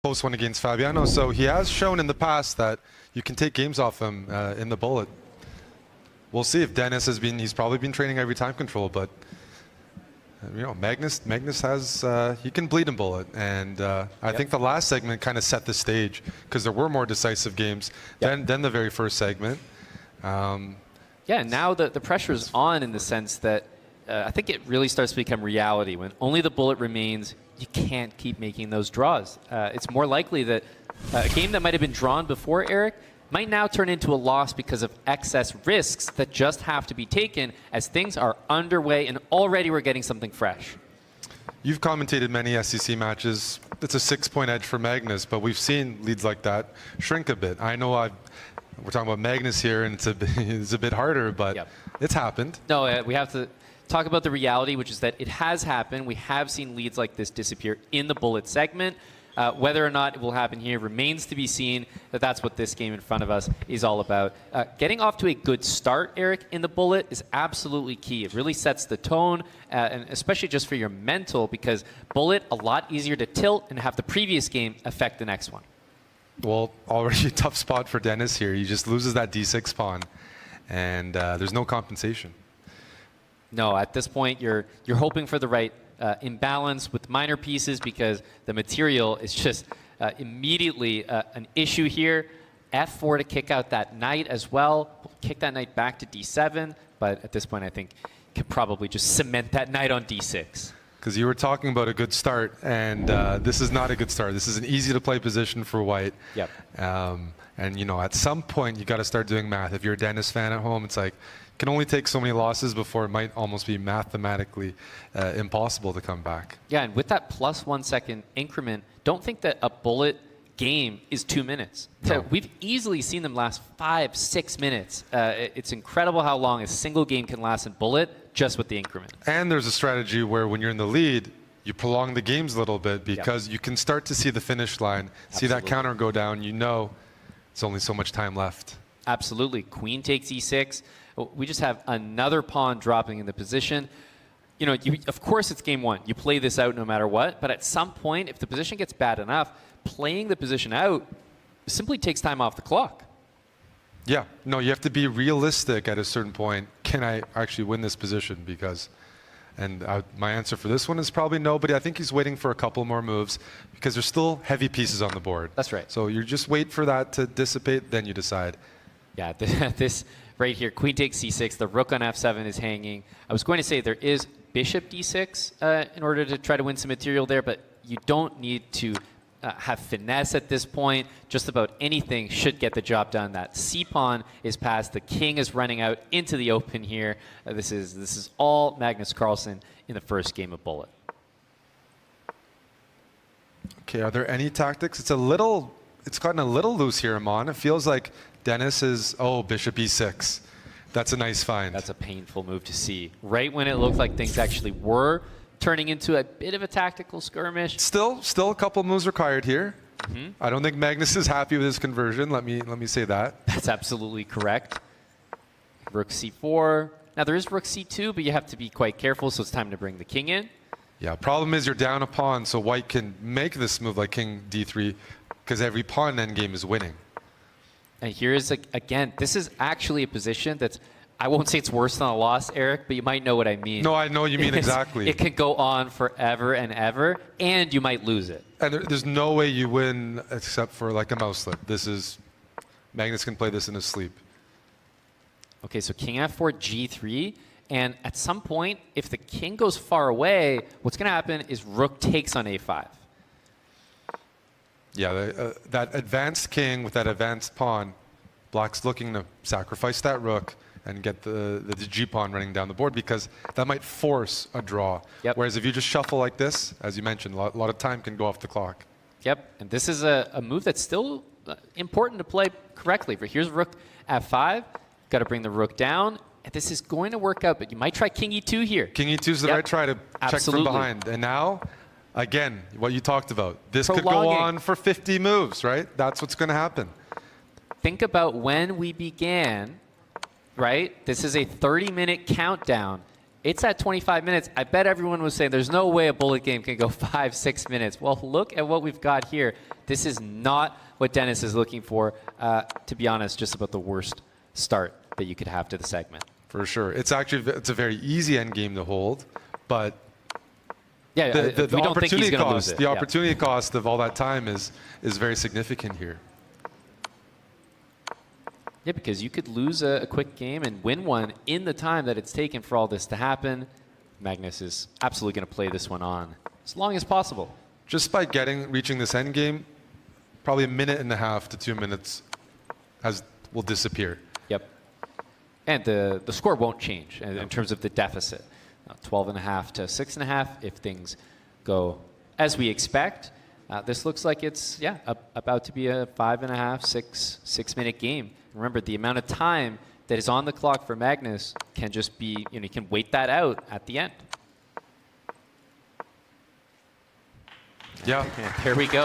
close one against Fabiano. So he has shown in the past that you can take games off him in the bullet. We'll see if Denis he's probably been training every time control, but you know, Magnus has, he can bleed in bullet. And I think the last segment kind of set the stage because there were more decisive games than the very first segment. Yeah, and now the pressure is on in the sense that I think it really starts to become reality. When only the bullet remains, you can't keep making those draws. It's more likely that a game that might have been drawn before, Eric, might now turn into a loss because of excess risks that just have to be taken as things are underway and already we're getting something fresh. You've commentated many SEC matches. It's a 6-point edge for Magnus, but we've seen leads like that shrink a bit. I know we're talking about Magnus here, and it's a bit harder, but it's happened. No, we have to talk about the reality, which is that it has happened. We have seen leads like this disappear in the bullet segment. Whether or not it will happen here remains to be seen. That's what this game in front of us is all about. Getting off to a good start, Eric, in the bullet is absolutely key. It really sets the tone, and especially just for your mental, because bullet, a lot easier to tilt and have the previous game affect the next one. Well, already a tough spot for Denis here. He just loses that d6 pawn, and there's no compensation. No, at this point, you're hoping for the right imbalance with minor pieces because the material is just immediately an issue here. F4 to kick out that knight as well. Kick that knight back to d7, but at this point, I think you could probably just cement that knight on d6. Because you were talking about a good start, and this is not a good start. This is an easy-to-play position for White. Yep. And you know, at some point, you got to start doing math. If you're a Denis fan at home, it's like, can only take so many losses before it might almost be mathematically impossible to come back. Yeah, and with that plus 1 second increment, don't think that a bullet game is 2 minutes. No. We've easily seen them last 5-6 minutes. It's incredible how long a single game can last in bullet just with the increment. And there's a strategy where when you're in the lead, you prolong the games a little bit because you can start to see the finish line, see that counter go down. You know it's only so much time left. Absolutely. Queen takes e6. We just have another pawn dropping in the position. You know, of course it's game one. You play this out no matter what. But at some point, if the position gets bad enough, playing the position out simply takes time off the clock. Yeah. No, you have to be realistic at a certain point. Can I actually win this position? Because, and my answer for this one is probably no, but I think he's waiting for a couple more moves because there's still heavy pieces on the board. That's right. So you just wait for that to dissipate, then you decide. Yeah, this right here, queen takes c6, the rook on f7 is hanging. I was going to say there is bishop d6 in order to try to win some material there, but you don't need to have finesse at this point. Just about anything should get the job done. That c-pawn is passed. The king is running out into the open here. This is all Magnus Carlsen in the first game of bullet. Okay, are there any tactics? It's gotten a little loose here, Amon. It feels like Denis is, bishop e6. That's a nice find. That's a painful move to see. Right when it looked like things actually were turning into a bit of a tactical skirmish. Still a couple moves required here. I don't think Magnus is happy with his conversion. Let me say that. That's absolutely correct. Rook c4. Now there is rook c2, but you have to be quite careful, so it's time to bring the king in. Yeah, problem is you're down a pawn, so White can make this move like king d3 because every pawn endgame is winning. And here is, again, this is actually a position that's, I won't say it's worse than a loss, Eric, but you might know what I mean. No, I know what you mean exactly. It can go on forever and ever, and you might lose it. And there's no way you win except for like a mouse slip. Magnus can play this in his sleep. Okay, so king f4, g3, and at some point, if the king goes far away, what's going to happen is rook takes on a5. Yeah, that advanced king with that advanced pawn, Black's looking to sacrifice that rook and get the g-pawn running down the board because that might force a draw. Yep. Whereas if you just shuffle like this, as you mentioned, a lot of time can go off the clock. Yep, and this is a move that's still important to play correctly. But here's rook f5, got to bring the rook down, and this is going to work out, but you might try king e2 here. King e2 is the right try to check from behind. And now, again, what you talked about. This could go on for 50 moves, right? That's what's going to happen. Think about when we began, right? This is a 30-minute countdown. It's at 25 minutes. I bet everyone was saying there's no way a bullet game can go 5-6 minutes. Well, look at what we've got here. This is not what Denis is looking for. To be honest, just about the worst start that you could have to the segment. For sure. It's a very easy endgame to hold, but yeah, the opportunity cost, the opportunity cost of all that time is very significant here. Yeah, because you could lose a quick game and win one in the time that it's taken for all this to happen. Magnus is absolutely going to play this one on as long as possible. Just by reaching this end game, probably 1.5 minutes to 2 minutes will disappear. Yep. And the score won't change in terms of the deficit. 12.5 to 6.5 if things go as we expect. This looks like it's about to be a 5.5, 6 minute game. Remember, the amount of time that is on the clock for Magnus can just be, you can wait that out at the end. Yeah. Here we go.